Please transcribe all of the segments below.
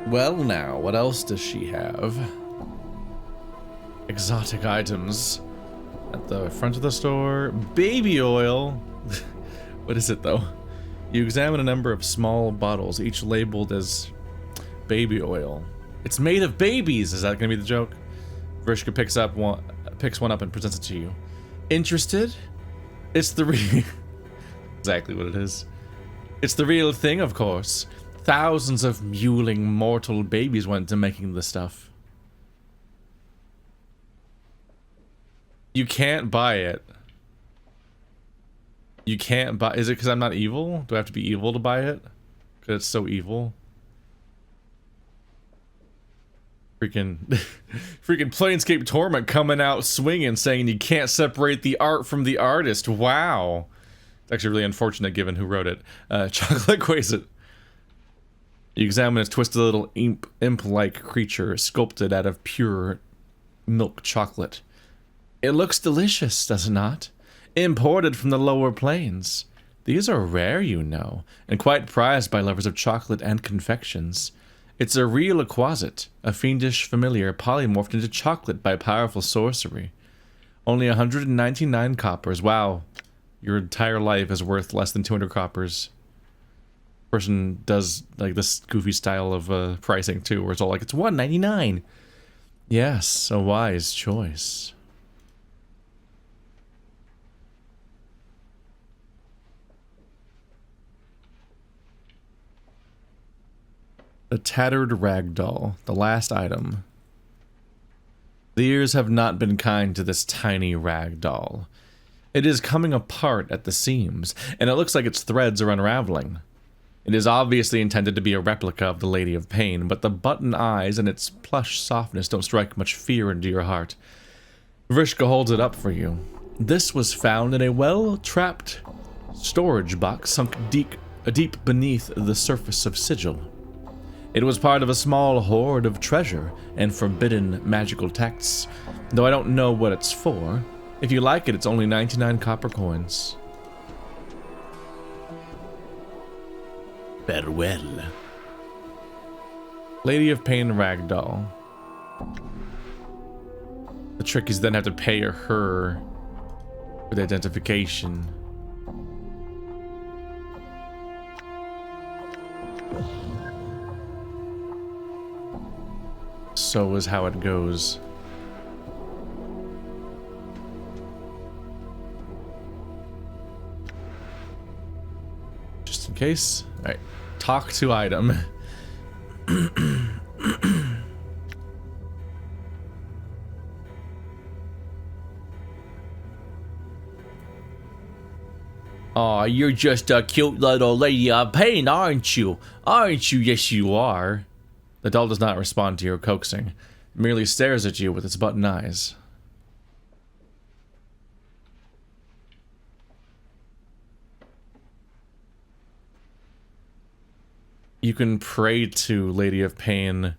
Well now, what else does she have? Exotic items at the front of the store. Baby oil. What is it though? You examine a number of small bottles, each labeled as baby oil. It's made of babies. Is that gonna be the joke? Vrishka picks one up and presents it to you. Interested? It's the exactly what it is. It's the real thing, of course. Thousands of mewling mortal babies went to making this stuff. You can't buy it. You can't buy... Is it because I'm not evil? Do I have to be evil to buy it? Because it's so evil. Freaking Planescape Torment coming out swinging, saying you can't separate the art from the artist. Wow. It's actually really unfortunate given who wrote it. Chocolate Quasit. You examine its twisted little imp-like creature sculpted out of pure milk chocolate. It looks delicious, does it not? Imported from the lower plains. These are rare, you know, and quite prized by lovers of chocolate and confections. It's a real exquisite, a fiendish familiar polymorphed into chocolate by powerful sorcery. Only 199 coppers. Wow. Your entire life is worth less than 200 coppers. Person does like this goofy style of pricing too, where it's all like, it's 199. Yes, a wise choice. A tattered ragdoll, the last item. The years have not been kind to this tiny ragdoll. It is coming apart at the seams, and it looks like its threads are unraveling. It is obviously intended to be a replica of the Lady of Pain, but the button eyes and its plush softness don't strike much fear into your heart. Vrishka holds it up for you. This was found in a well-trapped storage box sunk deep beneath the surface of Sigil. It was part of a small hoard of treasure and forbidden magical texts, though I don't know what it's for. If you like it, it's only 99 copper coins. Farewell. Lady of Pain Ragdoll. The trick is then have to pay her for the identification. So is how it goes. Just in case. Alright. Talk to item. Aw, you're just a cute little lady of pain, aren't you? Aren't you? Yes, you are. The doll does not respond to your coaxing. It merely stares at you with its button eyes. You can pray to Lady of Pain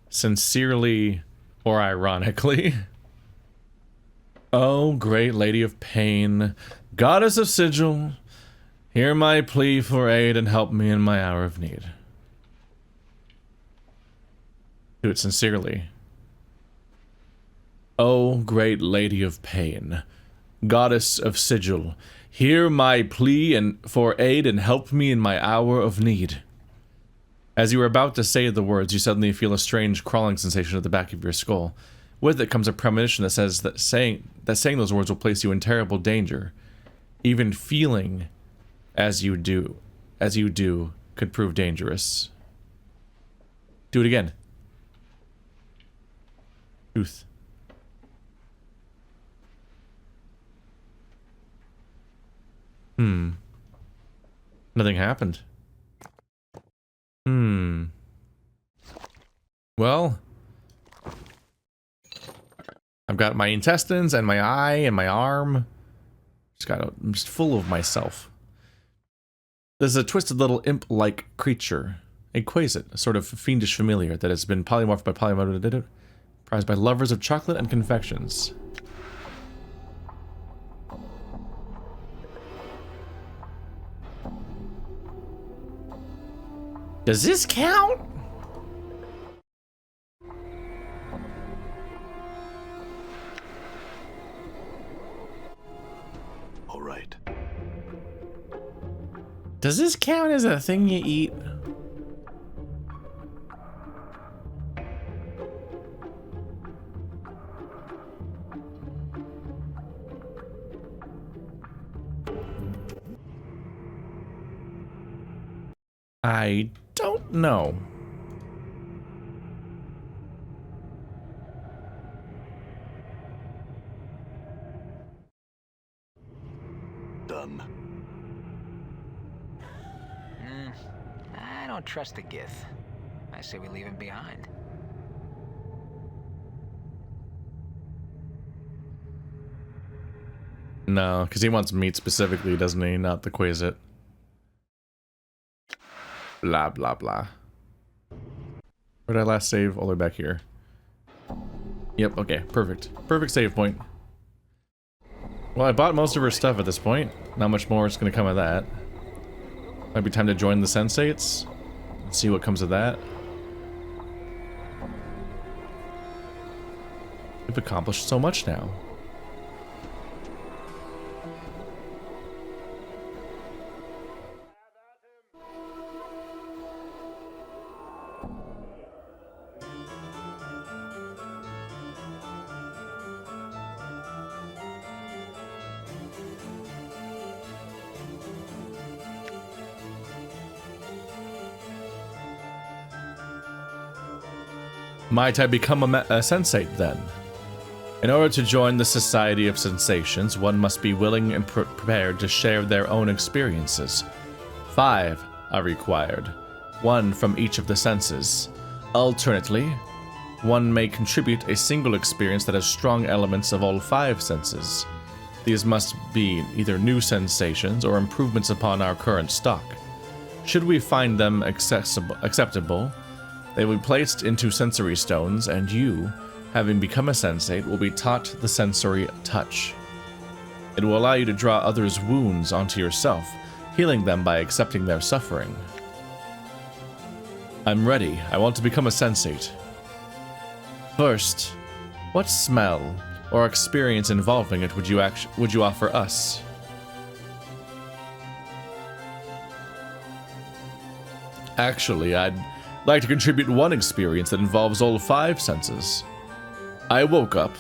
sincerely or ironically. Oh, great Lady of Pain, Goddess of Sigil, hear my plea for aid and help me in my hour of need. Do it sincerely. Oh, great Lady of Pain, Goddess of Sigil, hear my plea for aid and help me in my hour of need. As you are about to say the words, you suddenly feel a strange crawling sensation at the back of your skull. With it comes a premonition that says that saying those words will place you in terrible danger. Even feeling as you do could prove dangerous. Do it again. Truth. Nothing happened. Well, I've got my intestines and my eye and my arm. I'm just full of myself. There's a twisted little imp-like creature, a quasit, a sort of fiendish familiar that has been polymorphed by prized by lovers of chocolate and confections. Does this count? Does this count as a thing you eat? I don't know. I don't trust the Gith. I say we leave him behind. No, because he wants meat specifically, doesn't he? Not the Quasit. Blah, blah, blah. Where did I last save? All the way back here. Yep, okay, perfect. Perfect save point. Well, I bought most of her stuff at this point. Not much more is going to come of that. Might be time to join the Sensates. Let's see what comes of that. We've accomplished so much now. Might I become a sensate then? In order to join the Society of Sensations, one must be willing and prepared to share their own experiences. 5 are required, 1 from each of the senses. Alternately, one may contribute a single experience that has strong elements of all 5 senses. These must be either new sensations or improvements upon our current stock. Should we find them acceptable, they will be placed into sensory stones, and you, having become a sensate, will be taught the sensory touch. It will allow you to draw others' wounds onto yourself, healing them by accepting their suffering. I'm ready. I want to become a sensate. First, what smell or experience involving it would you offer us? Actually, I'd like to contribute 1 experience that involves all 5 senses. I woke up,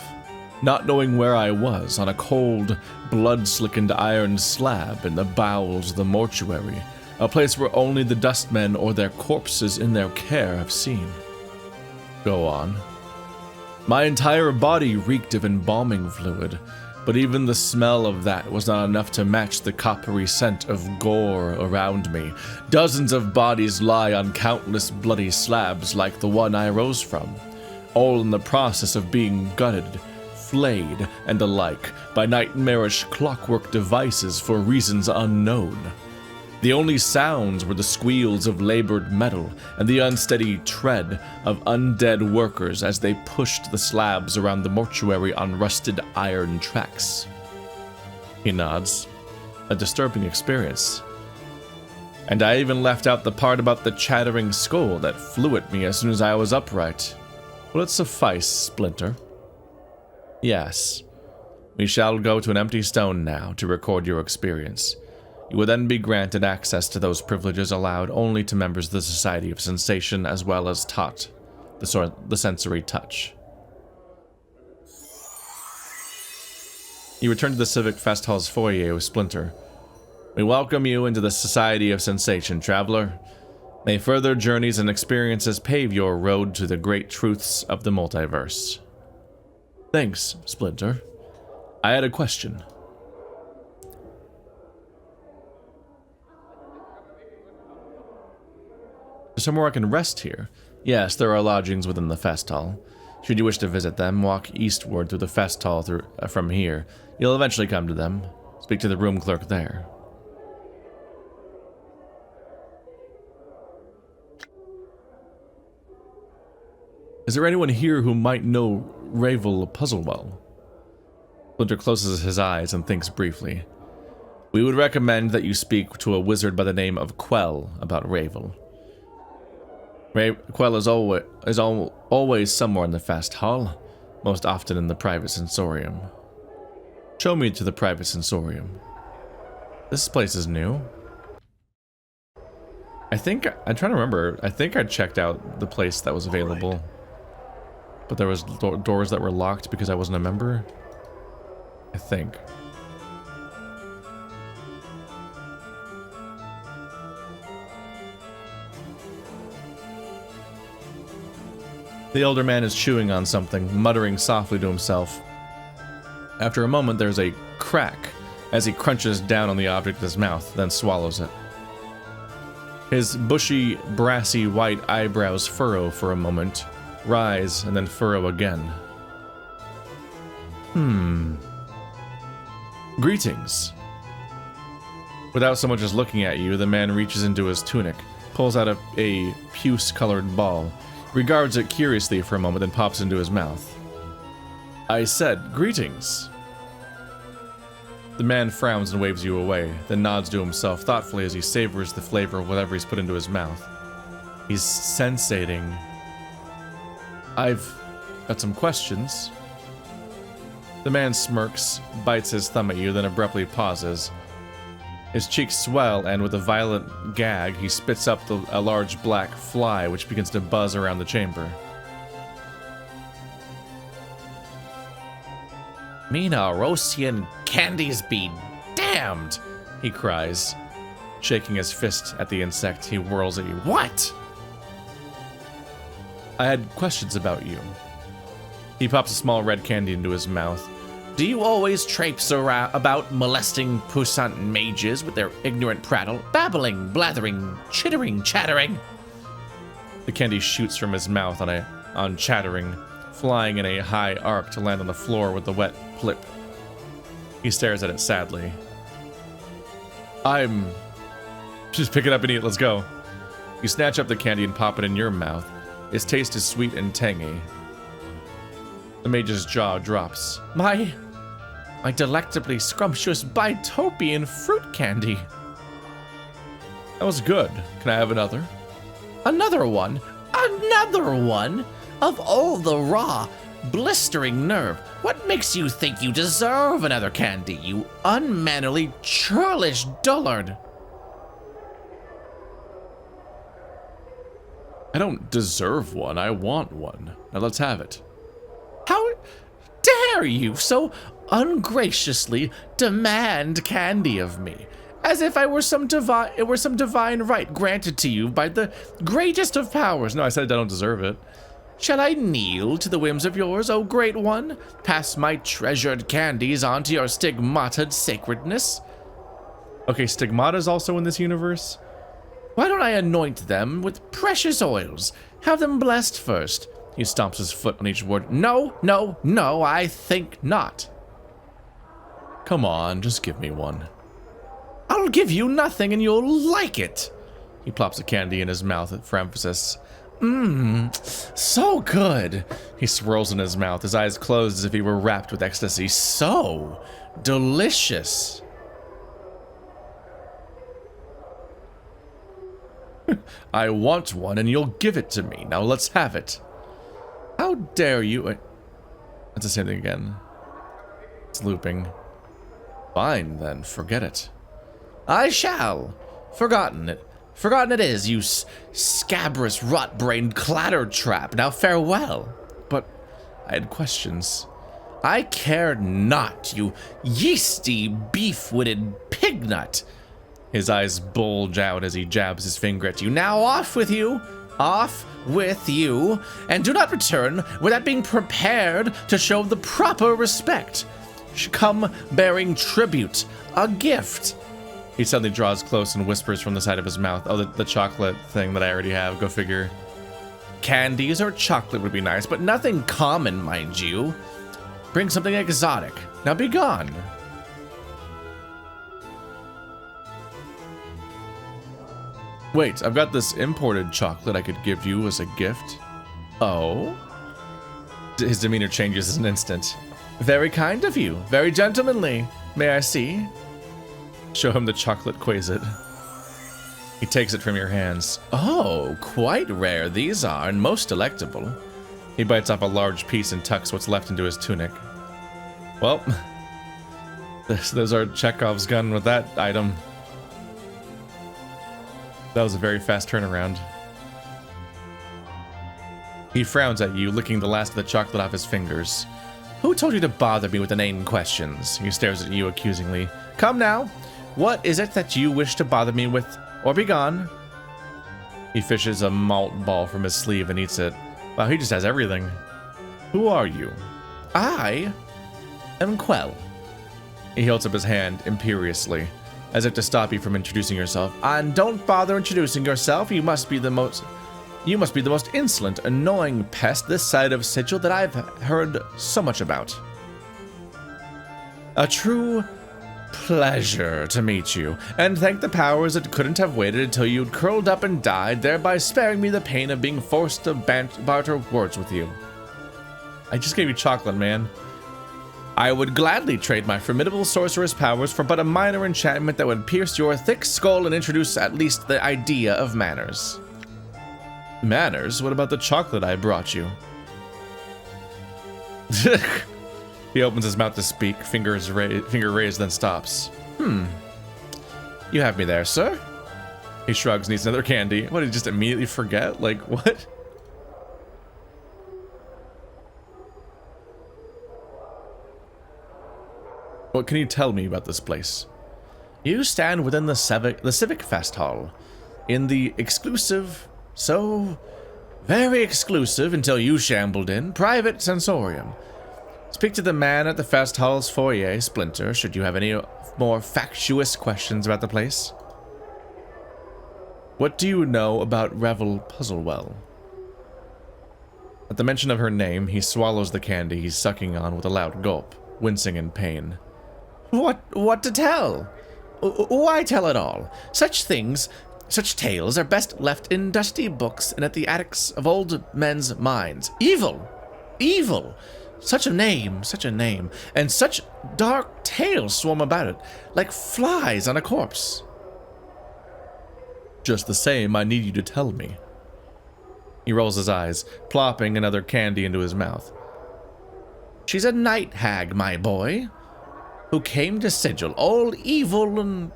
not knowing where I was, on a cold, blood-slickened iron slab in the bowels of the mortuary, a place where only the dustmen or their corpses in their care have seen. Go on. My entire body reeked of embalming fluid, but even the smell of that was not enough to match the coppery scent of gore around me. Dozens of bodies lie on countless bloody slabs like the one I rose from, all in the process of being gutted, flayed, and the like by nightmarish clockwork devices for reasons unknown. The only sounds were the squeals of labored metal and the unsteady tread of undead workers as they pushed the slabs around the mortuary on rusted iron tracks. He nods. A disturbing experience. And I even left out the part about the chattering skull that flew at me as soon as I was upright. Will it suffice, Splinter? Yes. We shall go to an empty stone now to record your experience. You will then be granted access to those privileges allowed only to members of the Society of Sensation, as well as taught the sensory touch. You return to the Civic Fest Hall's foyer with Splinter. We welcome you into the Society of Sensation, traveler. May further journeys and experiences pave your road to the great truths of the multiverse. Thanks, Splinter. I had a question. Somewhere I can rest here. Yes, there are lodgings within the fest hall. Should you wish to visit them, walk eastward through the fest hall from here. You'll eventually come to them. Speak to the room clerk there. Is there anyone here who might know Ravel Puzzlewell? Splinter closes his eyes and thinks briefly. We would recommend that you speak to a wizard by the name of Quell about Ravel. Quell is always somewhere in the fest hall, most often in the private Sensorium. Show me to the private Sensorium. This place is new. I'm trying to remember. I think I checked out the place that was available. But there was doors that were locked because I wasn't a member. I think. The elder man is chewing on something, muttering softly to himself. After a moment, there's a crack as he crunches down on the object in his mouth, then swallows it. His bushy, brassy white eyebrows furrow for a moment, rise, and then furrow again. Greetings. Without so much as looking at you, the man reaches into his tunic, pulls out a puce-colored ball, regards it curiously for a moment, then pops into his mouth. I said, greetings. The man frowns and waves you away, then nods to himself thoughtfully as he savors the flavor of whatever he's put into his mouth. He's sensating. I've got some questions. The man smirks, bites his thumb at you, then abruptly pauses. His cheeks swell, and with a violent gag, he spits up a large black fly, which begins to buzz around the chamber. Mina Rosian candies be damned, he cries. Shaking his fist at the insect, he whirls at you. What? I had questions about you. He pops a small red candy into his mouth. Do you always traipse around about molesting puissant mages with their ignorant prattle, babbling, blathering, chittering, chattering? The candy shoots from his mouth on chattering, flying in a high arc to land on the floor with a wet plip. He stares at it sadly. Just pick it up and eat, let's go. You snatch up the candy and pop it in your mouth. Its taste is sweet and tangy. The mage's jaw drops. My delectably scrumptious bitopian fruit candy. That was good. Can I have another? Another one? Another one? Of all the raw, blistering nerve, what makes you think you deserve another candy, you unmannerly, churlish dullard? I don't deserve one, I want one. Now let's have it. How dare you so ungraciously demand candy of me, as if it were some divine right granted to you by the greatest of powers. No, I said I don't deserve it. Shall I kneel to the whims of yours, O great one? Pass my treasured candies on to your stigmata'd sacredness? Okay, stigmata's also in this universe? Why don't I anoint them with precious oils? Have them blessed first. He stomps his foot on each word. No, no, no, I think not. Come on, just give me one. I'll give you nothing and you'll like it. He plops a candy in his mouth for emphasis. So good. He swirls in his mouth, his eyes closed as if he were wrapped with ecstasy. So delicious. I want one and you'll give it to me. Now let's have it. How dare you? That's the same thing again. It's looping. Fine then, forget it. I shall. Forgotten it is, you scabrous, rot-brained clatter-trap. Now farewell. But I had questions. I care not, you yeasty, beef-witted pignut. His eyes bulge out as he jabs his finger at you. Now off with you. Off with you. And do not return without being prepared to show the proper respect. Come bearing tribute, a gift. He suddenly draws close and whispers from the side of his mouth. Oh, the chocolate thing that I already have. Go figure. Candies or chocolate would be nice, but nothing common, mind you. Bring something exotic. Now be gone. Wait, I've got this imported chocolate I could give you as a gift. Oh? His demeanor changes in an instant. Very kind of you. Very gentlemanly. May I see? Show him the chocolate quasit. He takes it from your hands. Oh, quite rare these are, and most delectable. He bites off a large piece and tucks what's left into his tunic. Well, there's our Chekhov's gun with that item. That was a very fast turnaround. He frowns at you, licking the last of the chocolate off his fingers. Who told you to bother me with inane questions? He stares at you accusingly. Come now. What is it that you wish to bother me with, or be gone? He fishes a malt ball from his sleeve and eats it. Wow, he just has everything. Who are you? I am Quell. He holds up his hand imperiously, as if to stop you from introducing yourself. And don't bother introducing yourself. You must be the most insolent, annoying pest this side of Sigil that I've heard so much about. A true pleasure to meet you, and thank the powers that couldn't have waited until you'd curled up and died, thereby sparing me the pain of being forced to barter words with you. I just gave you chocolate, man. I would gladly trade my formidable sorceress powers for but a minor enchantment that would pierce your thick skull and introduce at least the idea of manners. Manners? What about the chocolate I brought you? He opens his mouth to speak, finger raised, then stops. You have me there, sir? He shrugs and eats another candy. What, did he just immediately forget? Like, what? What can you tell me about this place? You stand within the Civic Fest Hall, in the exclusive, so very exclusive until you shambled in, private Sensorium. Speak to the man at the Fest Hall's foyer, Splinter, should you have any more factious questions about the place. What do you know about Revel Puzzlewell? At the mention of her name, he swallows the candy he's sucking on with a loud gulp, wincing in pain. What to tell? Why tell it all? Such tales are best left in dusty books and at the attics of old men's minds. Evil! Such a name, and such dark tales swarm about it, like flies on a corpse. Just the same, I need you to tell me. He rolls his eyes, plopping another candy into his mouth. She's a night hag, my boy, who came to Sigil, all evil and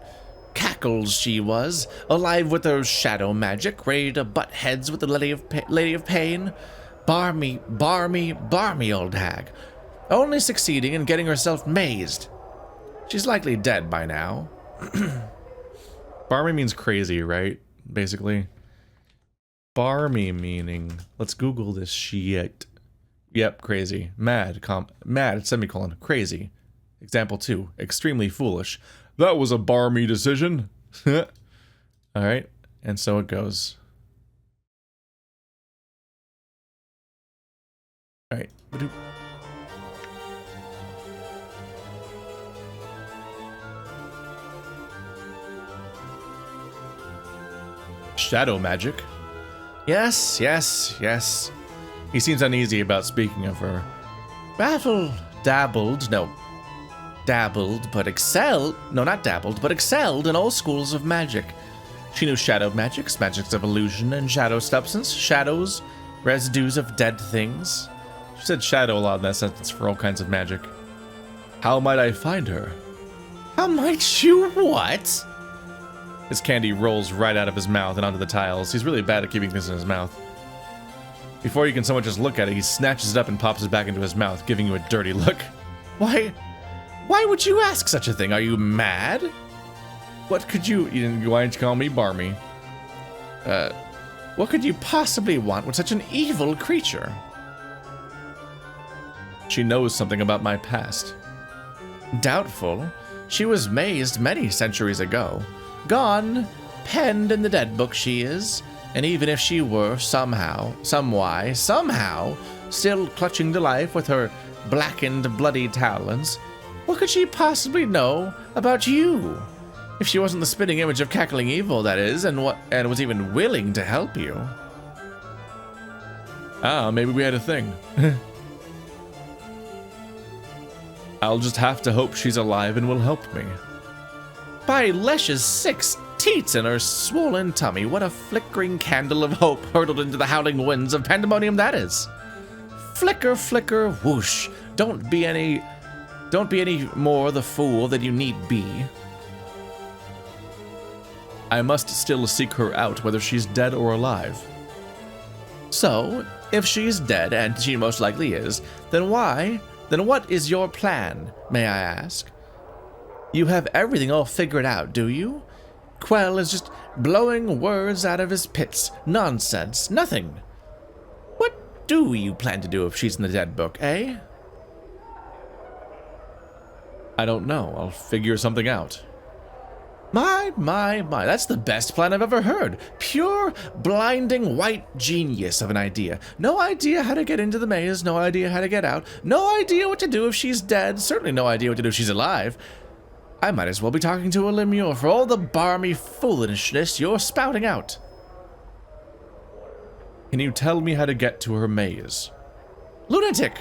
cackles she was, alive with her shadow magic, ready to butt heads with the Lady of Pain. Barmy old hag, only succeeding in getting herself mazed. She's likely dead by now. Barmy means crazy, right? Basically. Barmy meaning, let's Google this shit. Yep, crazy. Mad, semicolon, crazy. Example 2, extremely foolish. That was a barmy decision. Alright, and so it goes. Alright. Shadow magic. Yes. He seems uneasy about speaking of her. Dabbled, but excelled in all schools of magic. She knew shadow magics of illusion and shadow substance, shadows, residues of dead things. She said shadow a lot in that sentence for all kinds of magic. How might I find her? How might you what? His candy rolls right out of his mouth and onto the tiles. He's really bad at keeping things in his mouth. Before you can so much as look at it, he snatches it up and pops it back into his mouth, giving you a dirty look. Why would you ask such a thing? Are you mad? What could you... Why didn't you call me Barmy? What could you possibly want with such an evil creature? She knows something about my past. Doubtful. She was mazed many centuries ago. Gone, penned in the dead book she is. And even if she were somehow, still clutching to life with her blackened, bloody talons, what could she possibly know about you? If she wasn't the spitting image of cackling evil, that is, and was even willing to help you. Ah, maybe we had a thing. I'll just have to hope she's alive and will help me. By Lesh's 6 teats in her swollen tummy, what a flickering candle of hope hurtled into the howling winds of pandemonium that is. Flicker, flicker, whoosh. Don't be any more the fool that you need be. I must still seek her out, whether she's dead or alive. So, if she's dead, and she most likely is, then why? Then what is your plan, may I ask? You have everything all figured out, do you? Quell is just blowing words out of his pits. Nonsense. Nothing. What do you plan to do if she's in the dead book, eh? I don't know. I'll figure something out. My, that's the best plan I've ever heard. Pure, blinding, white genius of an idea. No idea how to get into the maze, no idea how to get out, no idea what to do if she's dead, certainly no idea what to do if she's alive. I might as well be talking to a lemure for all the barmy foolishness you're spouting out. Can you tell me how to get to her maze? Lunatic!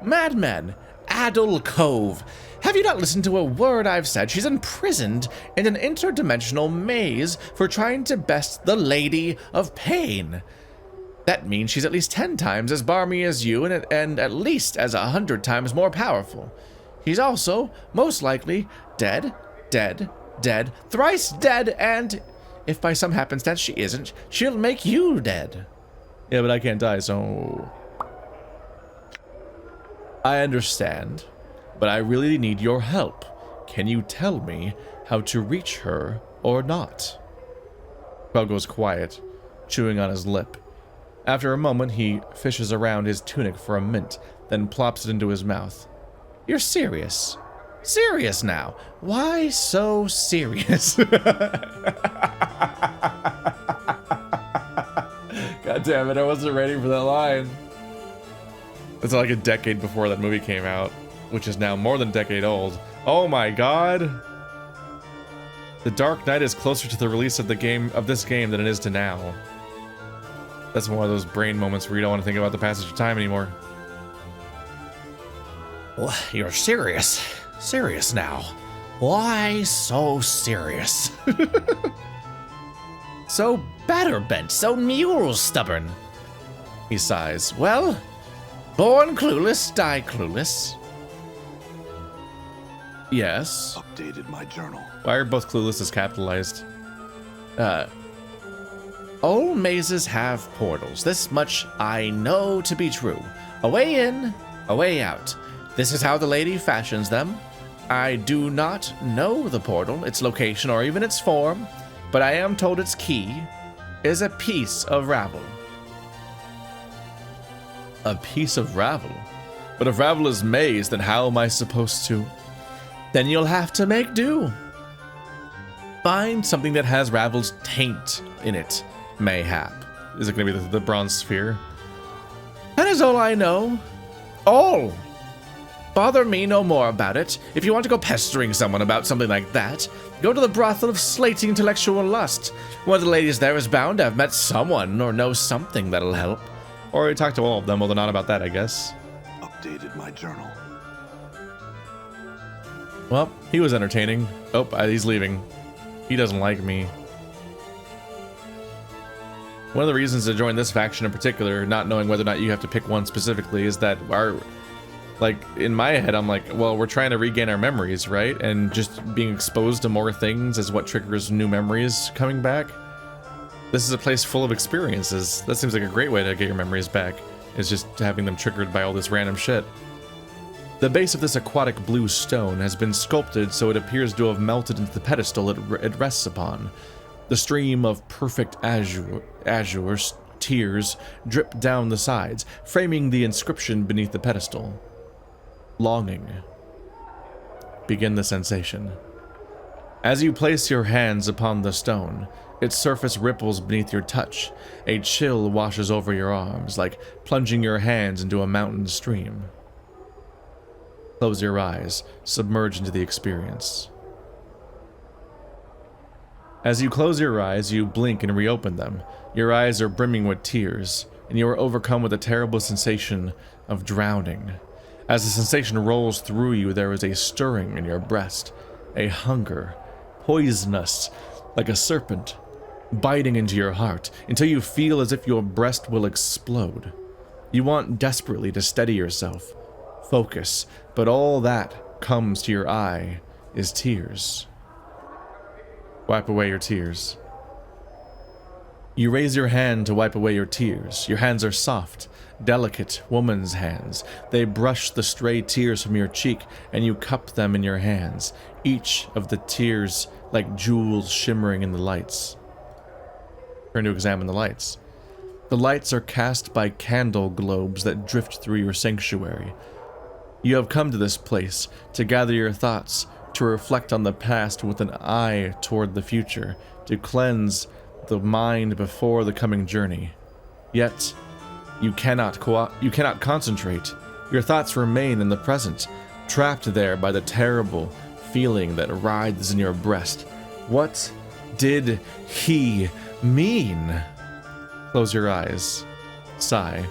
Madman! Addle Cove! Have you not listened to a word I've said? She's imprisoned in an interdimensional maze for trying to best the Lady of Pain. That means she's at least 10 times as barmy as you and at least as 100 times more powerful. He's also, most likely, dead, thrice dead, and if by some happenstance she isn't, she'll make you dead. Yeah, but I can't die, so... I understand, but I really need your help. Can you tell me how to reach her or not? Quell goes quiet, chewing on his lip. After a moment, he fishes around his tunic for a mint, then plops it into his mouth. You're serious? Serious now? Why so serious? God damn it, I wasn't ready for that line. It's like a decade before that movie came out, which is now more than a decade old. Oh my god! The Dark Knight is closer to the release of this game than it is to now. That's one of those brain moments where you don't want to think about the passage of time anymore. Well, you're serious. Serious now. Why so serious? So batter-bent, so mule stubborn. He sighs. Well, born clueless, die clueless. Yes. Updated my journal. Why are both clueless as capitalized? All mazes have portals. This much I know to be true. A way in, a way out. This is how the lady fashions them. I do not know the portal, its location, or even its form, but I am told its key is a piece of ravel. A piece of ravel? But if ravel is maze, then how am I supposed to? Then you'll have to make do. Find something that has ravel's taint in it, mayhap. Is it going to be the bronze sphere? That is all I know. All. Bother me no more about it. If you want to go pestering someone about something like that, go to the brothel of slating intellectual lust. One of the ladies there is bound to have met someone or know something that'll help. Or talk to all of them, well, they're not about that, I guess. Updated my journal. Well, he was entertaining. Oh, he's leaving. He doesn't like me. One of the reasons to join this faction in particular, not knowing whether or not you have to pick one specifically, is that in my head, I'm like, well, we're trying to regain our memories, right? And just being exposed to more things is what triggers new memories coming back. This is a place full of experiences. That seems like a great way to get your memories back, is just having them triggered by all this random shit. The base of this aquatic blue stone has been sculpted so it appears to have melted into the pedestal it rests upon. The stream of perfect azure tears drip down the sides, framing the inscription beneath the pedestal. Longing. Begin the sensation. As you place your hands upon the stone, its surface ripples beneath your touch. A chill washes over your arms, like plunging your hands into a mountain stream. Close your eyes, submerge into the experience. As you close your eyes, you blink and reopen them. Your eyes are brimming with tears, and you are overcome with a terrible sensation of drowning. As the sensation rolls through you, there is a stirring in your breast, a hunger, poisonous, like a serpent, biting into your heart, until you feel as if your breast will explode. You want desperately to steady yourself, focus, but all that comes to your eye is tears. Wipe away your tears. You raise your hand to wipe away your tears. Your hands are soft, delicate woman's hands. They brush the stray tears from your cheek, and you cup them in your hands, each of the tears like jewels shimmering in the lights. Turn to examine the lights. The lights are cast by candle globes that drift through your sanctuary. You have come to this place to gather your thoughts, to reflect on the past with an eye toward the future, to cleanse the mind before the coming journey. Yet, you cannot concentrate. Your thoughts remain in the present, trapped there by the terrible feeling that writhes in your breast. What did he mean? Close your eyes. Sigh.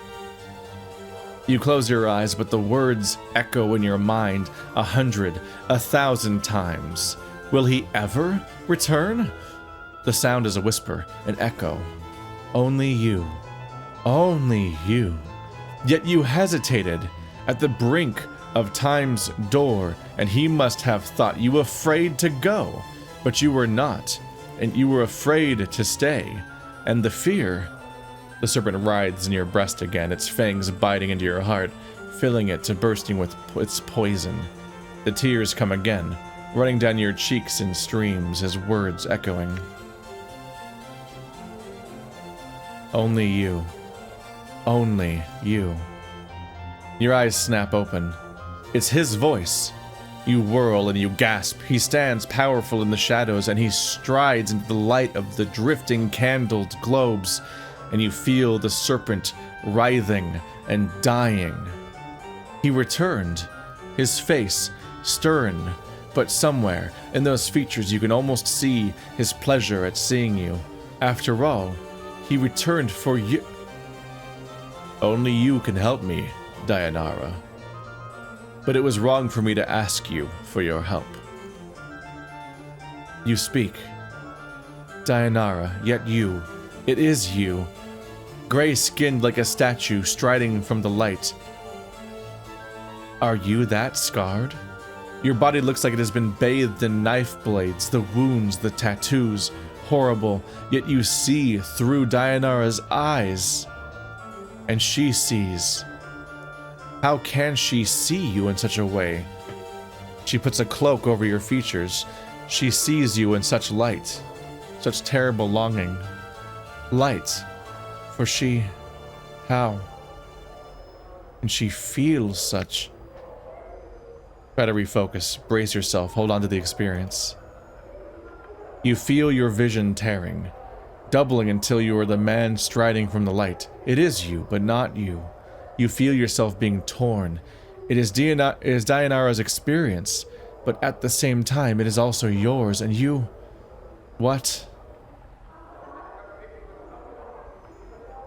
You close your eyes, but the words echo in your mind 100, 1,000 times. Will he ever return? The sound is a whisper, an echo. Only you. Only you. Yet you hesitated at the brink of time's door, and he must have thought you afraid to go. But you were not, and you were afraid to stay. And the fear... The serpent writhes in your breast again, its fangs biting into your heart, filling it to bursting with its poison. The tears come again, running down your cheeks in streams, his words echoing. Only you. Only you. Your eyes snap open. It's his voice. You whirl and you gasp. He stands powerful in the shadows, and he strides into the light of the drifting candled globes, and you feel the serpent writhing and dying. He returned, his face stern, but somewhere in those features you can almost see his pleasure at seeing you. After all, he returned for you. Only you can help me, Dayanara. But it was wrong for me to ask you for your help. You speak. Dayanara, yet you. It is you. Gray-skinned like a statue striding from the light. Are you that scarred? Your body looks like it has been bathed in knife blades, the wounds, the tattoos, horrible, yet you see through Dayanara's eyes. And she sees. How can she see you in such a way? She puts a cloak over your features. She sees you in such light, such terrible longing. Light. For she... how? And she feels such... Try to refocus, brace yourself, hold on to the experience. You feel your vision tearing, doubling until you are the man striding from the light. It is you, but not you. You feel yourself being torn. It is Dayanara's experience, but at the same time, it is also yours, and you... What?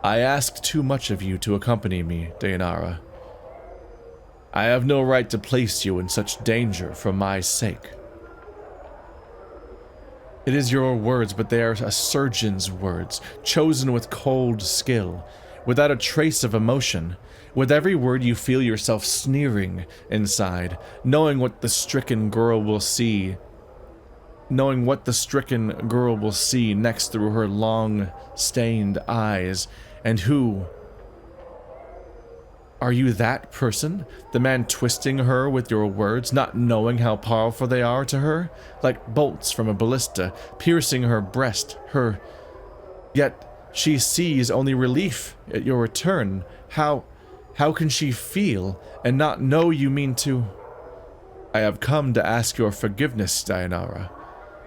I ask too much of you to accompany me, Dayanara. I have no right to place you in such danger for my sake. It is your words, but they are a surgeon's words, chosen with cold skill, without a trace of emotion. With every word you feel yourself sneering inside, knowing what the stricken girl will see. Knowing what the stricken girl will see next through her long, stained eyes. And who? Are you that person? The man twisting her with your words, not knowing how powerful they are to her? Like bolts from a ballista, piercing her breast, her... Yet she sees only relief at your return. How can she feel and not know you mean to... I have come to ask your forgiveness, Dayanara.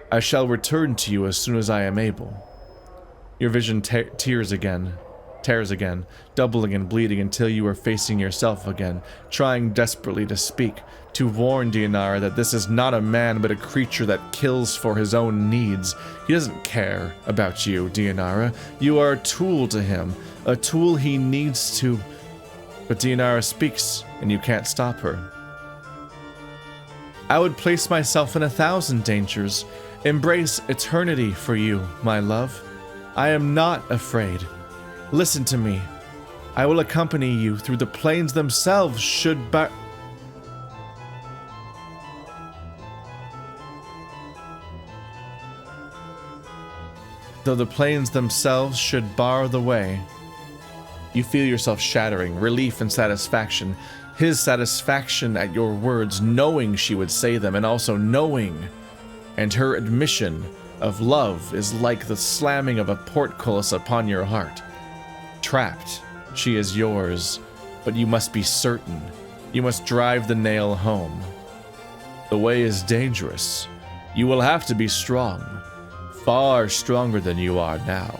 I shall return to you as soon as I am able. Your vision tears again, doubling and bleeding until you are facing yourself again, trying desperately to speak, to warn Dayanara that this is not a man but a creature that kills for his own needs. He doesn't care about you, Dayanara. You are a tool to him, a tool he needs to... But Dayanara speaks, and you can't stop her. I would place myself in 1,000 dangers, embrace eternity for you, my love. I am not afraid. Listen to me. I will accompany you through the plains themselves should though the planes themselves should bar the way. You feel yourself shattering, relief and satisfaction. His satisfaction at your words, knowing she would say them, and also knowing. And her admission of love is like the slamming of a portcullis upon your heart. Trapped, she is yours, but you must be certain. You must drive the nail home. The way is dangerous. You will have to be strong, far stronger than you are now.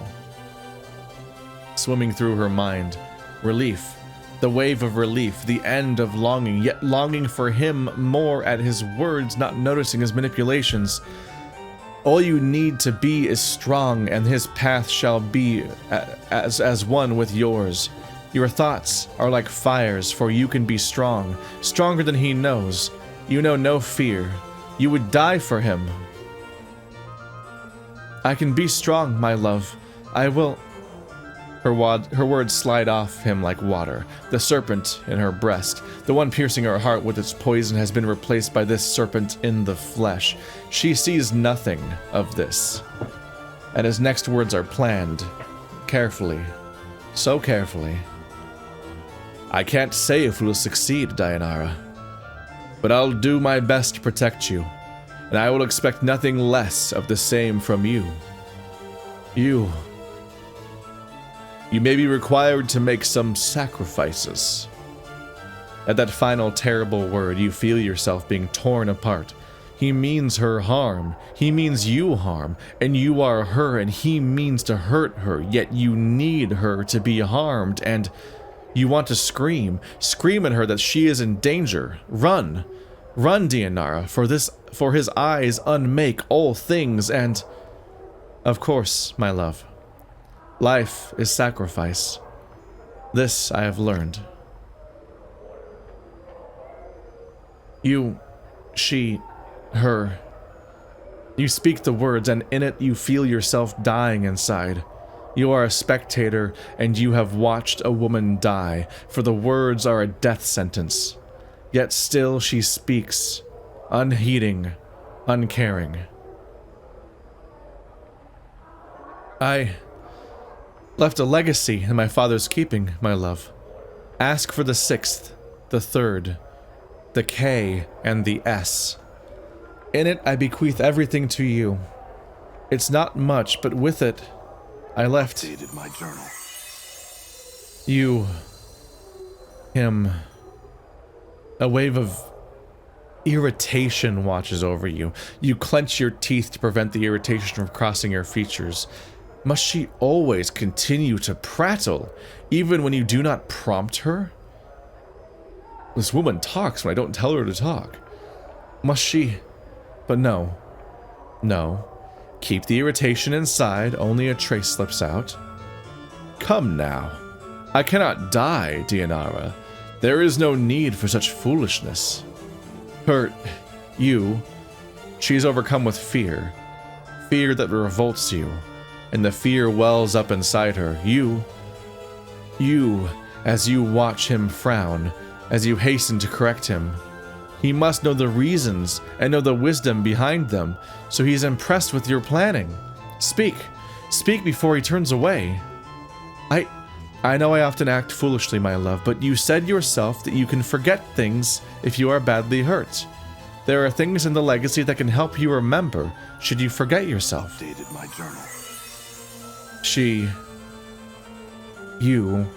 Swimming through her mind, relief, the wave of relief, the end of longing, yet longing for him more at his words, not noticing his manipulations. All you need to be is strong, and his path shall be as one with yours. Your thoughts are like fires, for you can be strong, stronger than he knows. You know no fear. You would die for him. I can be strong, my love. I will... Her words slide off him like water. The serpent in her breast, the one piercing her heart with its poison, has been replaced by this serpent in the flesh. She sees nothing of this. And his next words are planned. Carefully. So carefully. I can't say if we'll succeed, Dayanara. But I'll do my best to protect you. And I will expect nothing less of the same from you. You may be required to make some sacrifices. At that final terrible word, you feel yourself being torn apart. He means her harm. He means you harm. And you are her, and he means to hurt her. Yet you need her to be harmed, and you want to scream. Scream at her that she is in danger. Run. Run, Dayanara, for his eyes unmake all things, and... Of course, my love. Life is sacrifice. This I have learned. You, she, her. You speak the words, and in it you feel yourself dying inside. You are a spectator, and you have watched a woman die, for the words are a death sentence. Yet still she speaks, unheeding, uncaring. I left a legacy in my father's keeping, my love. Ask for the 6th, the 3rd, the K, and the S. In it, I bequeath everything to you. It's not much, but with it, I left... Dated my journal. You... him... A wave of irritation washes over you. You clench your teeth to prevent the irritation from crossing your features. Must she always continue to prattle, even when you do not prompt her? This woman talks when I don't tell her to talk. Must she? But no. No. Keep the irritation inside, only a trace slips out. Come now. I cannot die, Dayanara. There is no need for such foolishness. Hurt, you, she's overcome with fear. Fear that revolts you. And the fear wells up inside her. You, as you watch him frown, as you hasten to correct him. He must know the reasons and know the wisdom behind them, so he's impressed with your planning. Speak before he turns away. I know I often act foolishly, my love, but you said yourself that you can forget things if you are badly hurt. There are things in the legacy that can help you remember should you forget yourself. Dated my journal. You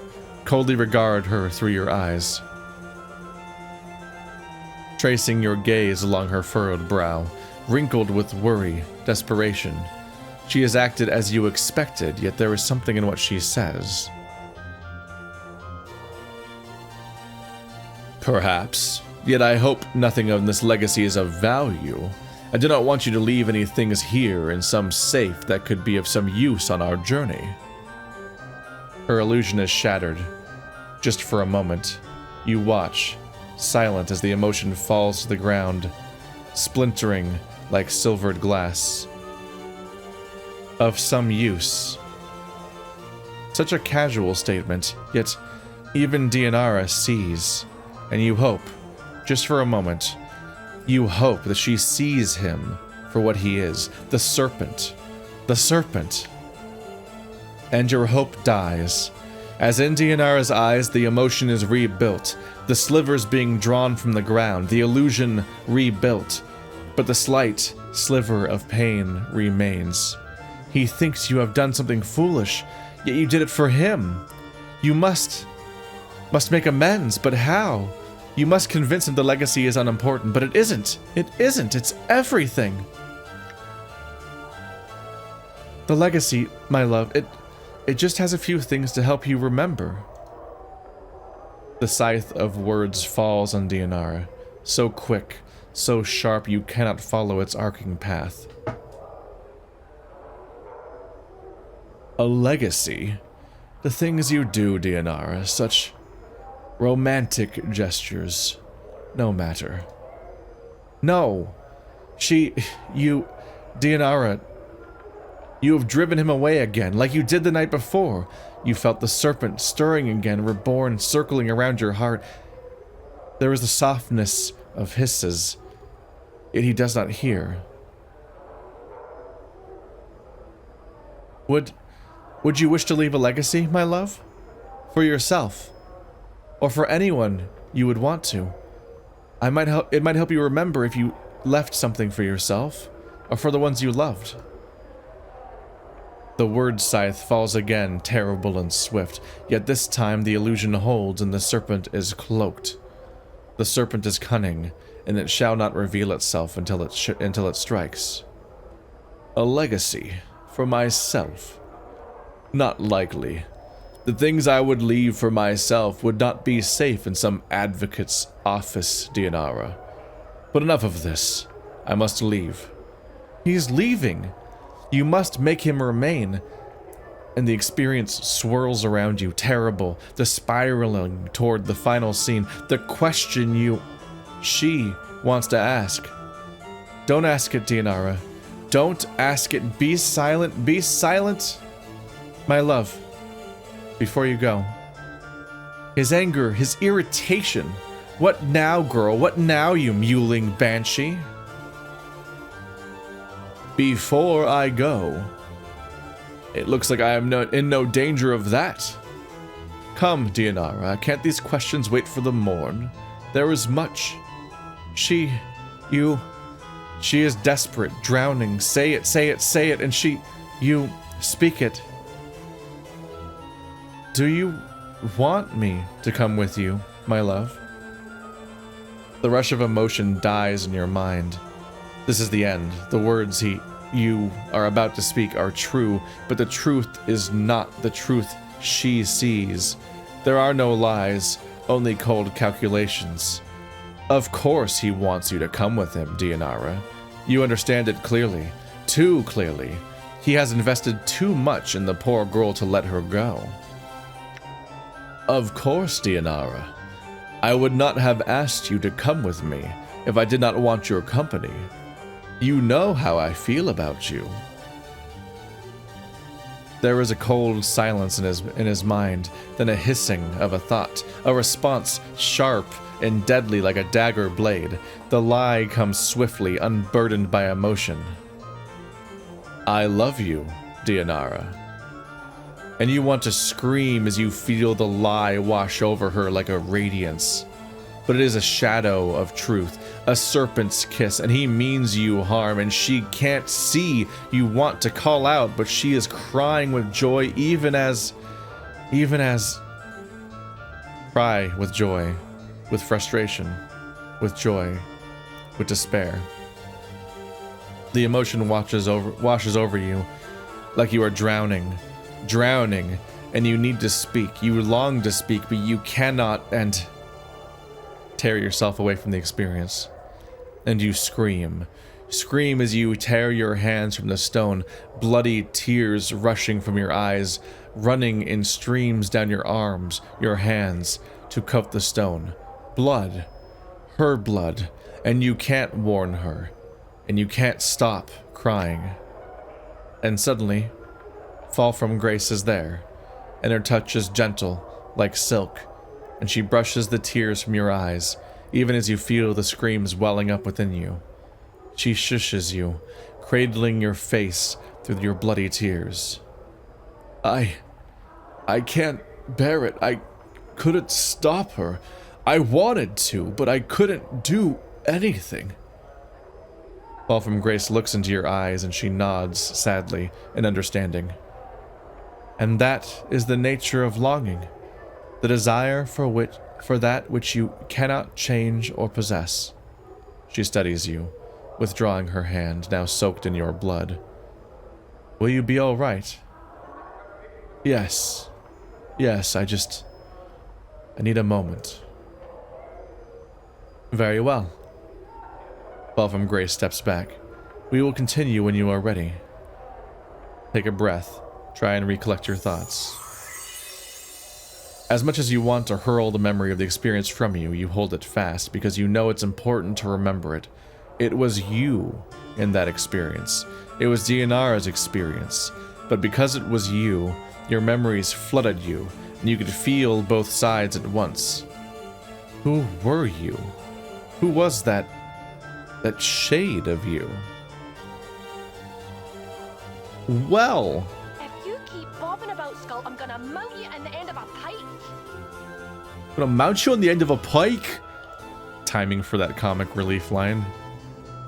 coldly regard her through your eyes, tracing your gaze along her furrowed brow, wrinkled with worry, desperation. She has acted as you expected, yet there is something in what she says. Perhaps, yet I hope nothing of this legacy is of value. I do not want you to leave any things here in some safe that could be of some use on our journey. Her illusion is shattered. Just for a moment, you watch, silent as the emotion falls to the ground, splintering like silvered glass. Of some use. Such a casual statement, yet even Dayanara sees, and you hope, just for a moment, you hope that she sees him for what he is, the serpent. The serpent. and your hope dies. As in Dianara's eyes, the emotion is rebuilt, the slivers being drawn from the ground, the illusion rebuilt, but the slight sliver of pain remains. He thinks you have done something foolish, yet you did it for him. You must make amends, but how? You must convince him the legacy is unimportant, but it isn't. It isn't. It's everything. The legacy, my love, it just has a few things to help you remember. The scythe of words falls on Dianara, so quick, so sharp you cannot follow its arcing path. A legacy? The things you do, Dianara, such romantic gestures. No matter. No! Dianara, you have driven him away again, like you did the night before. You felt the serpent stirring again, reborn, circling around your heart. There is the softness of hisses, yet he does not hear. Would you wish to leave a legacy, my love? For yourself? Or for anyone you would want to? It might help you remember if you left something for yourself, or for the ones you loved. The word scythe falls again, terrible and swift, yet this time the illusion holds and the serpent is cloaked. The serpent is cunning, and it shall not reveal itself until it strikes. A legacy for myself? Not likely. The things I would leave for myself would not be safe in some advocate's office, Dianara. But enough of this. I must leave. He's leaving. You must make him remain. And the experience swirls around you, terrible, the spiraling toward the final scene, the question she wants to ask. Don't ask it, Dianara. Don't ask it. Be silent. Be silent. My love, before you go. His anger, his irritation. What now, girl? What now, you mewling banshee? Before I go. It looks like I am in no danger of that. Come, Dianara, can't these questions wait for the morn? There is much. She is desperate, drowning. Say it, say it, say it, and you speak it. Do you want me to come with you, my love? The rush of emotion dies in your mind. This is the end. The words you are about to speak are true, but the truth is not the truth she sees. There are no lies, only cold calculations. Of course he wants you to come with him, Dianara. You understand it clearly. Too clearly. He has invested too much in the poor girl to let her go. Of course, Dianara. I would not have asked you to come with me if I did not want your company. You know how I feel about you. There is a cold silence in his mind, then a hissing of a thought, a response sharp and deadly like a dagger blade. The lie comes swiftly, unburdened by emotion. I love you, Dianara. And you want to scream as you feel the lie wash over her like a radiance. But it is a shadow of truth, a serpent's kiss, and he means you harm, and she can't see. You want to call out, but she is crying with joy, even as cry with joy, with frustration, with joy, with despair. The emotion washes over you like you are drowning, and you need to speak. You long to speak, but you cannot, and tear yourself away from the experience. And you scream as you tear your hands from the stone, bloody tears rushing from your eyes, running in streams down your arms, your hands, to coat the stone. Blood. Her blood. And you can't warn her. And you can't stop crying. And suddenly, Fall from Grace is there, and her touch is gentle, like silk, and she brushes the tears from your eyes, even as you feel the screams welling up within you. She shushes you, cradling your face through your bloody tears. I can't bear it. I couldn't stop her. I wanted to, but I couldn't do anything. Balsam Grace looks into your eyes and she nods sadly in understanding. And that is the nature of longing, the desire for that which you cannot change or possess. She studies you, withdrawing her hand, now soaked in your blood. Will you be all right? Yes. Yes, I need a moment. Very well. Balsam Grace steps back. We will continue when you are ready. Take a breath. Try and recollect your thoughts. As much as you want to hurl the memory of the experience from you, you hold it fast because you know it's important to remember it. It was you in that experience. It was Dianara's experience. But because it was you, your memories flooded you, and you could feel both sides at once. Who were you? Who was that shade of you? Well... If you keep bobbing about, Skull, I'm gonna mount you in the end of a pike. Gonna mount you on the end of a pike? Timing for that comic relief line.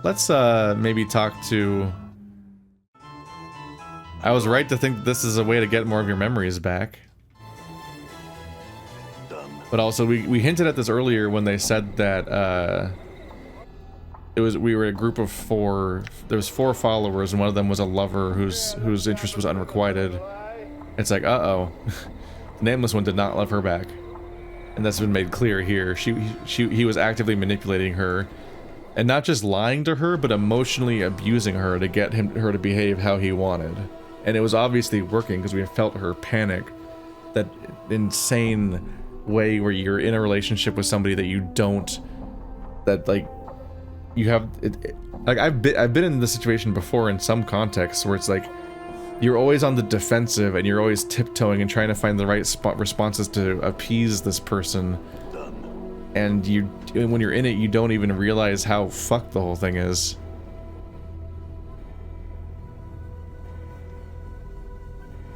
Let's maybe talk to... I was right to think this is a way to get more of your memories back. But also, we hinted at this earlier when they said that we were a group of 4. There was 4 followers, and one of them was a lover whose interest was unrequited. It's like, uh-oh, Nameless One did not love her back, and that's been made clear here. He was actively manipulating her, and not just lying to her, but emotionally abusing her to get her to behave how he wanted. And it was obviously working because we felt her panic. That insane way where you're in a relationship with somebody that you don't, that like you have it, like I've been in this situation before in some contexts where it's like you're always on the defensive and you're always tiptoeing and trying to find the right responses to appease this person, and when you're in it you don't even realize how fucked the whole thing is.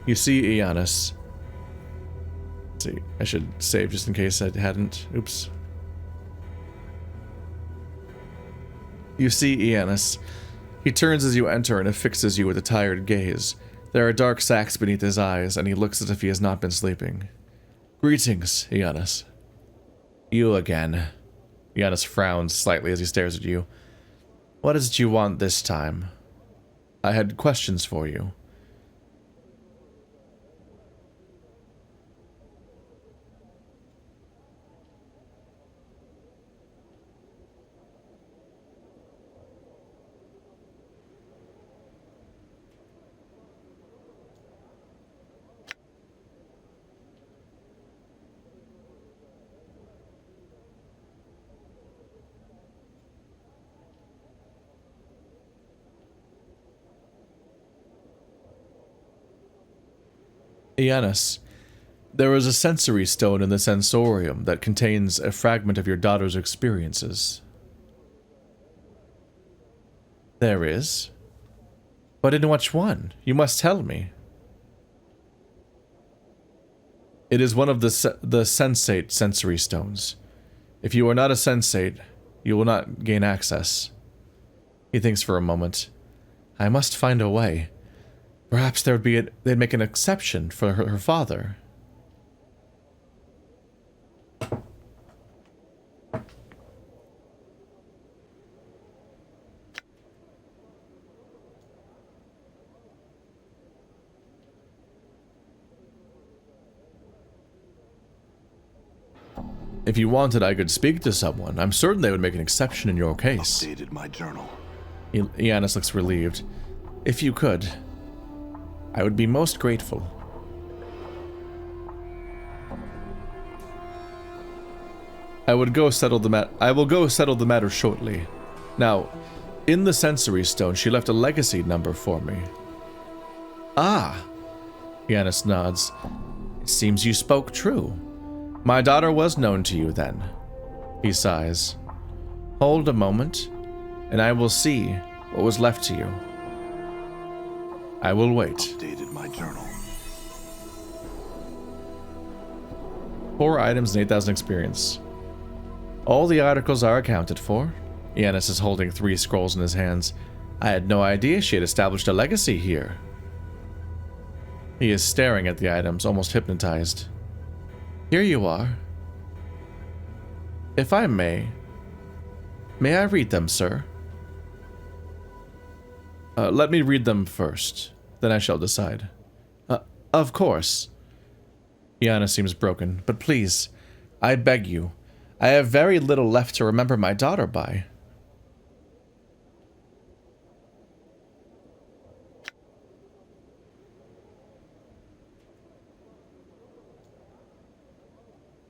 You see Iannis. See, I should save just in case I hadn't. Oops. You see Iannis. He turns as you enter and affixes you with a tired gaze. There are dark sacs beneath his eyes, and he looks as if he has not been sleeping. Greetings, Iannis. You again. Iannis frowns slightly as he stares at you. What is it you want this time? I had questions for you. Iannis, there is a sensory stone in the Sensorium that contains a fragment of your daughter's experiences. There is? But in which one? You must tell me. It is one of the sensate sensory stones. If you are not a sensate, you will not gain access. He thinks for a moment. I must find a way. Perhaps they'd make an exception for her father. If you wanted, I could speak to someone. I'm certain they would make an exception in your case. Updated my journal. Iannis looks relieved. If you could, I would be most grateful. I will go settle the matter shortly. Now, in the sensory stone, she left a legacy number for me. Ah, Iannis nods. It seems you spoke true. My daughter was known to you then. He sighs. Hold a moment, and I will see what was left to you. I will wait. Updated my journal. 4 items and 8,000 experience. All the articles are accounted for. Yanis is holding 3 scrolls in his hands. I had no idea she had established a legacy here. He is staring at the items, almost hypnotized. Here you are. If I may I read them, sir? Let me read them first, then I shall decide. Of course. Yana seems broken, but please, I beg you, I have very little left to remember my daughter by.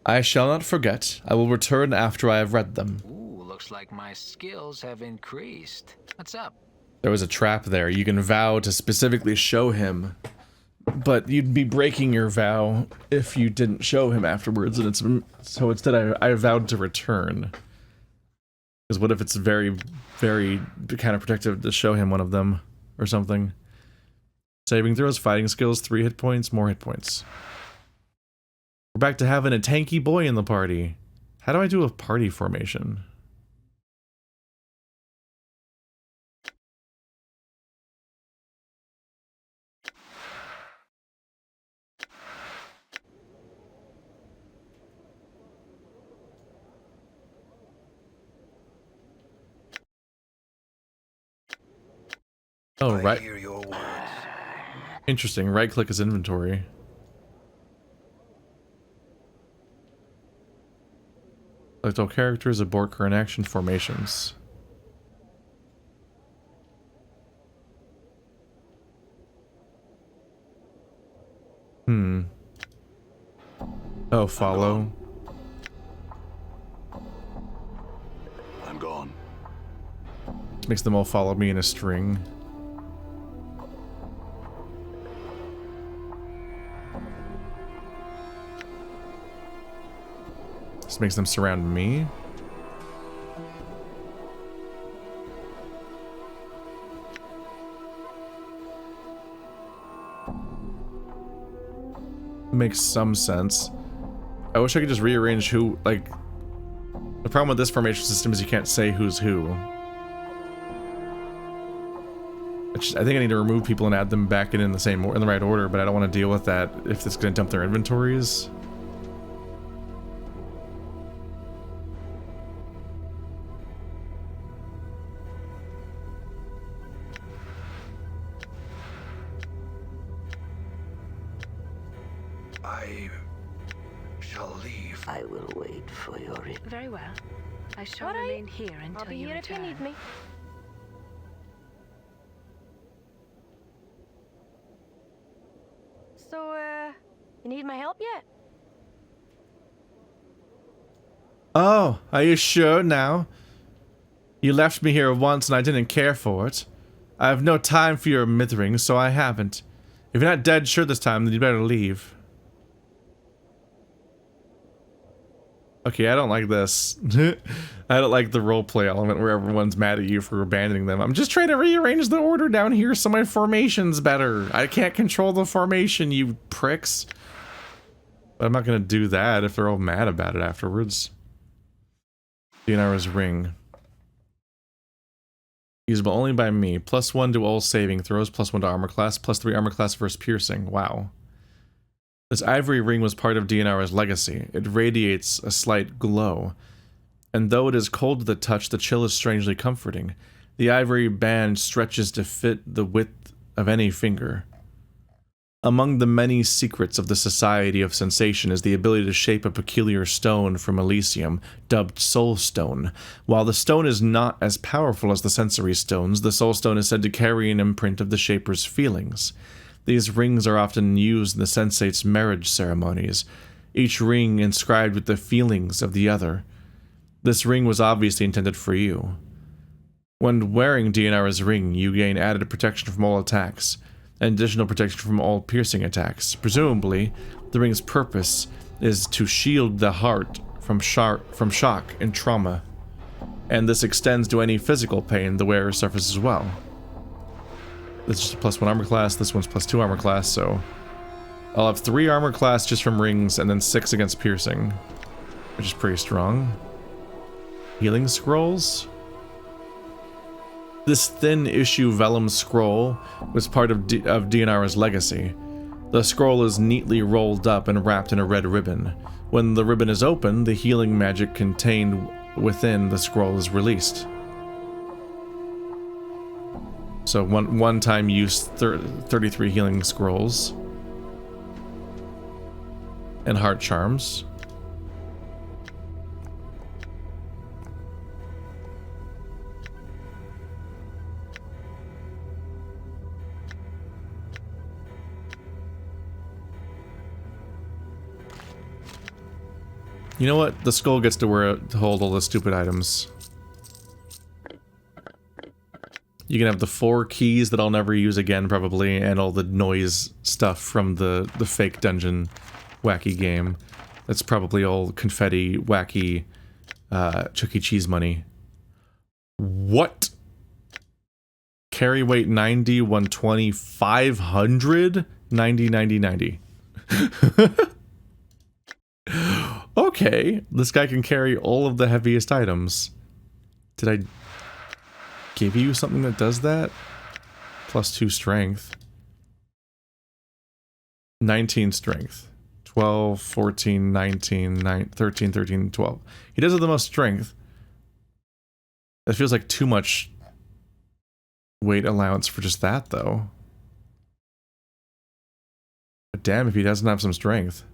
I shall not forget. I will return after I have read them. Ooh, looks like my skills have increased. What's up? There was a trap there. You can vow to specifically show him, but you'd be breaking your vow if you didn't show him afterwards, and so instead I vowed to return. Because what if it's very, very counterproductive to show him one of them, or something? Saving throws, fighting skills, 3 hit points, more hit points. We're back to having a tanky boy in the party. How do I do a party formation? Oh, right. Hear your words. Interesting. Right click is inventory. Select all characters, abort current action formations. Oh, follow. I'm gone. This makes them all follow me in a string. This makes them surround me. Makes some sense. I wish I could just rearrange who, like... The problem with this formation system is you can't say who's who. I think I need to remove people and add them back in the right order, but I don't want to deal with that if it's going to dump their inventories. I shall leave. I will wait for your return. Very well. I shall All right. remain here until I'll be you here if you return. need me. So, you need my help yet? Oh, are you sure now? You left me here once and I didn't care for it. I have no time for your mithering, so I haven't. If you're not dead sure this time, then you better leave. Okay, I don't like this. I don't like the roleplay element where everyone's mad at you for abandoning them. I'm just trying to rearrange the order down here so my formation's better. I can't control the formation, you pricks. But I'm not gonna do that if they're all mad about it afterwards. Dianara's ring. Usable only by me. +1 to all saving throws, +1 to armor class, +3 armor class versus piercing. Wow. This ivory ring was part of Dianara's legacy. It radiates a slight glow. And though it is cold to the touch, the chill is strangely comforting. The ivory band stretches to fit the width of any finger. Among the many secrets of the Society of Sensation is the ability to shape a peculiar stone from Elysium, dubbed Soul Stone. While the stone is not as powerful as the sensory stones, the Soul Stone is said to carry an imprint of the shaper's feelings. These rings are often used in the sensate's marriage ceremonies, each ring inscribed with the feelings of the other. This ring was obviously intended for you. When wearing Dianara's ring, you gain added protection from all attacks, and additional protection from all piercing attacks. Presumably, the ring's purpose is to shield the heart from shock and trauma, and this extends to any physical pain the wearer suffers as well. This is a +1 armor class, this one's +2 armor class, so I'll have 3 armor class just from rings, and then 6 against piercing, which is pretty strong. Healing scrolls. This thin issue vellum scroll was part of Dianara's legacy. The scroll is neatly rolled up and wrapped in a red ribbon. When the ribbon is opened, the healing magic contained within the scroll is released. So one-time use 33 healing scrolls. And heart charms. You know what? The skull gets to hold all the stupid items. You can have the 4 keys that I'll never use again, probably, and all the noise stuff from the fake dungeon wacky game. That's probably all confetti, wacky, Chuck E. Cheese money. What? Carry weight 90, 120, 500? 90, 90, 90. Okay, this guy can carry all of the heaviest items. Did I give you something that does that? +2 strength. 19 strength. 12, 14, 19, 13, 13, 12. He does have the most strength. That feels like too much weight allowance for just that, though. But damn if he doesn't have some strength.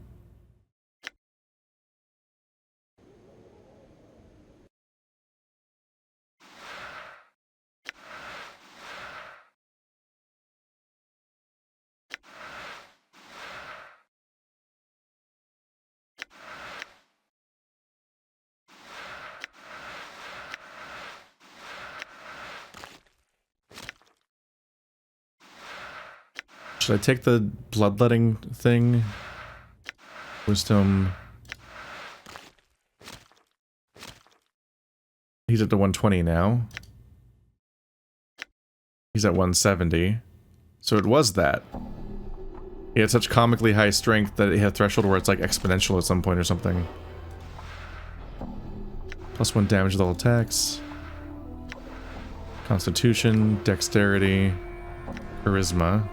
Should I take the bloodletting thing? Wisdom. He's at the 120 now. He's at 170. So it was that. He had such comically high strength that he had a threshold where it's like exponential at some point or something. +1 damage with all attacks. Constitution, dexterity, charisma.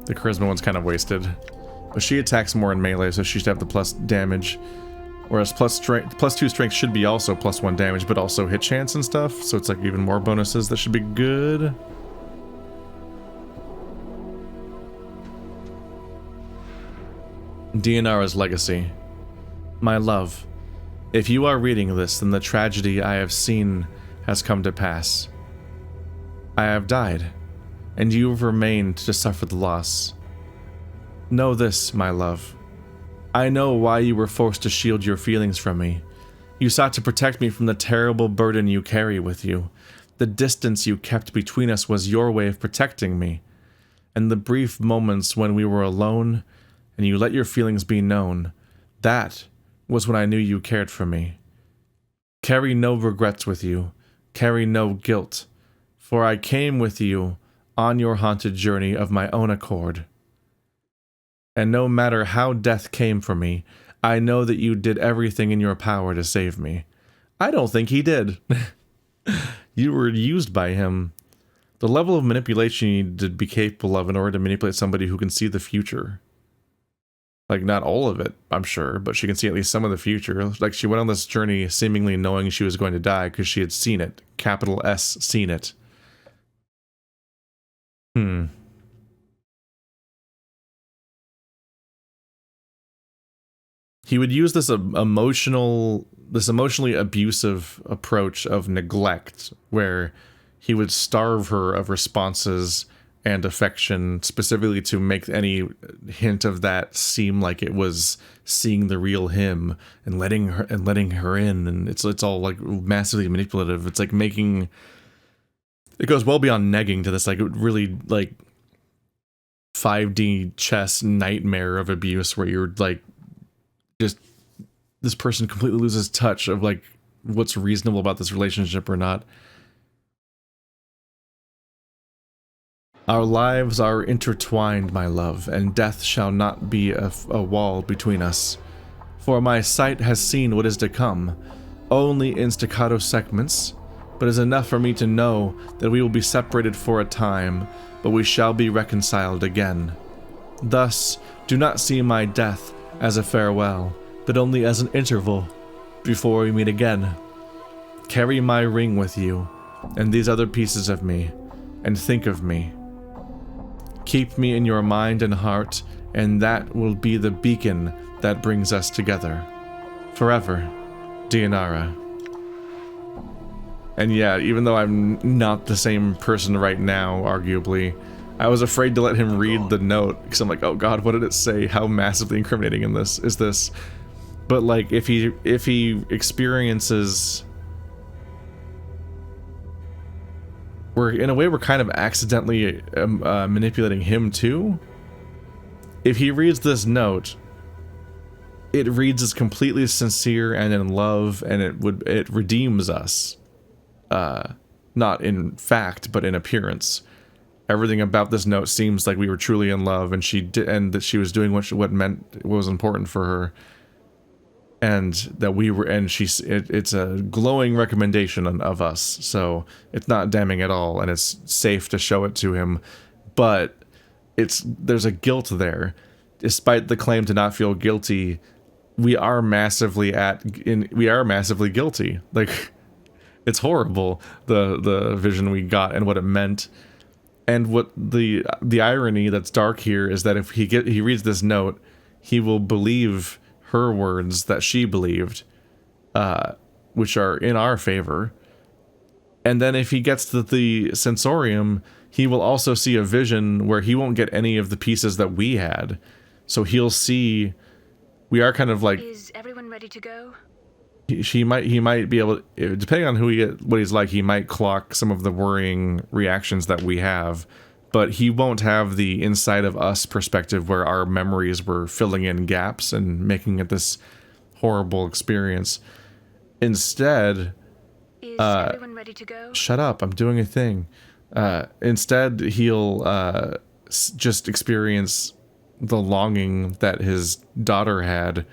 The charisma one's kind of wasted. But she attacks more in melee, so she should have the plus damage. Whereas +2 strength should be also +1 damage, but also hit chance and stuff. So it's like even more bonuses that should be good. Dianara's legacy. My love, if you are reading this, then the tragedy I have seen has come to pass. I have died, and you have remained to suffer the loss. Know this, my love. I know why you were forced to shield your feelings from me. You sought to protect me from the terrible burden you carry with you. The distance you kept between us was your way of protecting me. And the brief moments when we were alone, and you let your feelings be known, that was when I knew you cared for me. Carry no regrets with you. Carry no guilt. For I came with you on your haunted journey of my own accord. And no matter how death came for me, I know that you did everything in your power to save me. I don't think he did. You were used by him. The level of manipulation you need to be capable of in order to manipulate somebody who can see the future. Like, not all of it, I'm sure, but she can see at least some of the future. Like, she went on this journey seemingly knowing she was going to die because she had seen it. Capital S, seen it. He would use this emotionally abusive approach of neglect, where he would starve her of responses and affection, specifically to make any hint of that seem like it was seeing the real him and letting her in, and it's all like massively manipulative. It's like making it goes well beyond negging to this, like it really like 5D chess nightmare of abuse where you're like, just this person completely loses touch of like what's reasonable about this relationship or not. Our lives are intertwined, my love, and death shall not be a wall between us. For my sight has seen what is to come, only in staccato segments, but is enough for me to know that we will be separated for a time, but we shall be reconciled again. Thus, do not see my death as a farewell, but only as an interval before we meet again. Carry my ring with you, and these other pieces of me, and think of me. Keep me in your mind and heart, and that will be the beacon that brings us together. Forever, Dianara. And yeah, even though I'm not the same person right now, arguably, I was afraid to let him read the note, because I'm like, oh god, what did it say? How massively incriminating is this? But like, if he experiences... in a way, we're kind of accidentally manipulating him too. If he reads this note, it reads as completely sincere and in love, and it redeems us. Not in fact, but in appearance. Everything about this note seems like we were truly in love, and that she was doing what was important for her, and that we were. And it's a glowing recommendation of us. So it's not damning at all, and it's safe to show it to him. But there's a guilt there, despite the claim to not feel guilty. We are massively guilty. Like, it's horrible, the vision we got and what it meant. And what the irony that's dark here is that if he reads this note, he will believe her words that she believed, which are in our favor. And then if he gets to the Sensorium, he will also see a vision where he won't get any of the pieces that we had. So he'll see, we are kind of like... Is everyone ready to go? He might be able, depending on what he's like, he might clock some of the worrying reactions that we have, but he won't have the inside of us perspective where our memories were filling in gaps and making it this horrible experience. Instead, Is everyone ready to go? Shut up, I'm doing a thing. Instead, he'll just experience the longing that his daughter had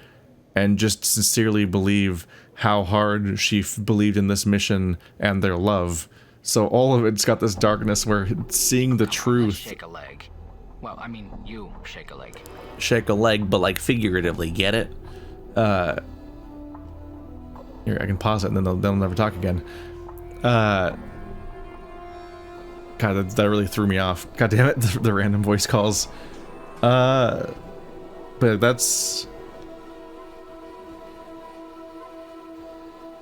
and just sincerely believe how hard she believed in this mission and their love. So all of it's got this darkness where seeing the truth... Shake a leg. Well, I mean, you shake a leg. Shake a leg, but like figuratively, get it? Here, I can pause it and then they'll never talk again. God, that really threw me off. God damn it, the random voice calls. But that's...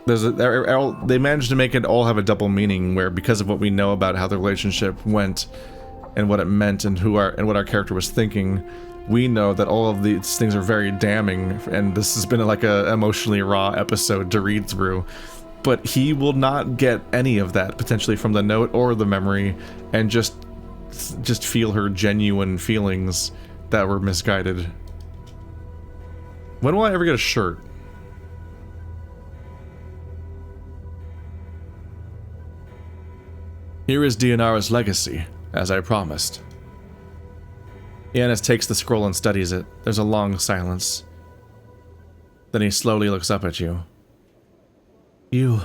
they managed to make it all have a double meaning, where because of what we know about how the relationship went and what it meant and what our character was thinking, we know that all of these things are very damning, and this has been like a emotionally raw episode to read through. But he will not get any of that potentially from the note or the memory, and just feel her genuine feelings that were misguided. When will I ever get a shirt? Here is Dianara's legacy, as I promised. Yanis takes the scroll and studies it. There's a long silence. Then he slowly looks up at you. You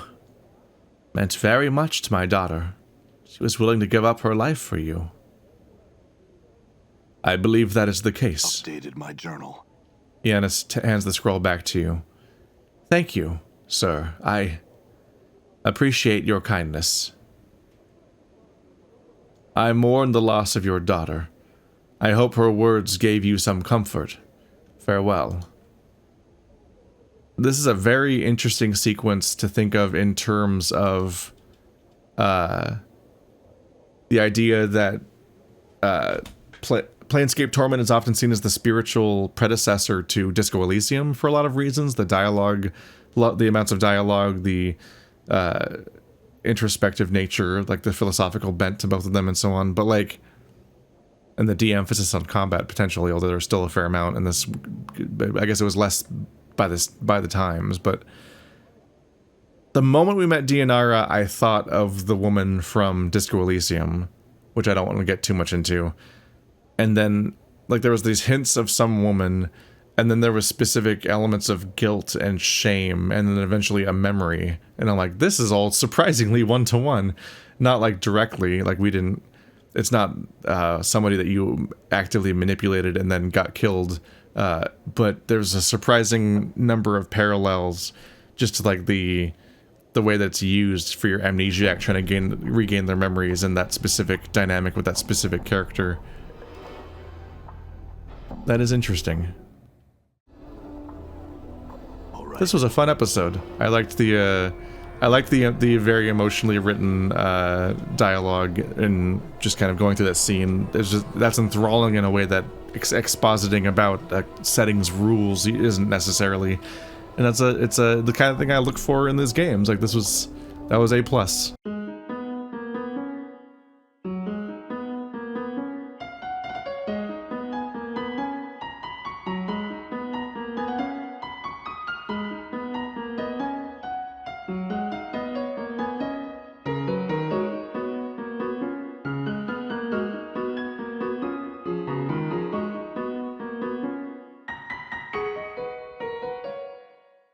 meant very much to my daughter. She was willing to give up her life for you. I believe that is the case. Updated my journal. Yanis hands the scroll back to you. Thank you, sir. I appreciate your kindness. I mourn the loss of your daughter. I hope her words gave you some comfort. Farewell. This is a very interesting sequence to think of in terms of the idea that Planescape Torment is often seen as the spiritual predecessor to Disco Elysium for a lot of reasons. The dialogue, the amounts of dialogue, the introspective nature, like the philosophical bent to both of them and so on. But like, and the de-emphasis on combat potentially, although there's still a fair amount in this. I guess it was less by the times, but the moment we met Dianara, I thought of the woman from Disco Elysium, which I don't want to get too much into. And then, like, there was these hints of some woman, and then there was specific elements of guilt and shame, and then eventually a memory. And I'm like, this is all surprisingly one-to-one. Not, like, directly, like, we didn't... It's not somebody that you actively manipulated and then got killed, but there's a surprising number of parallels just to, like, the way that's used for your amnesiac trying to regain their memories and that specific dynamic with that specific character. That is interesting. All right. This was a fun episode. I liked the very emotionally written dialogue and just kind of going through that scene. That's enthralling in a way that expositing about settings rules isn't necessarily. And it's the kind of thing I look for in these games. Like that was A+.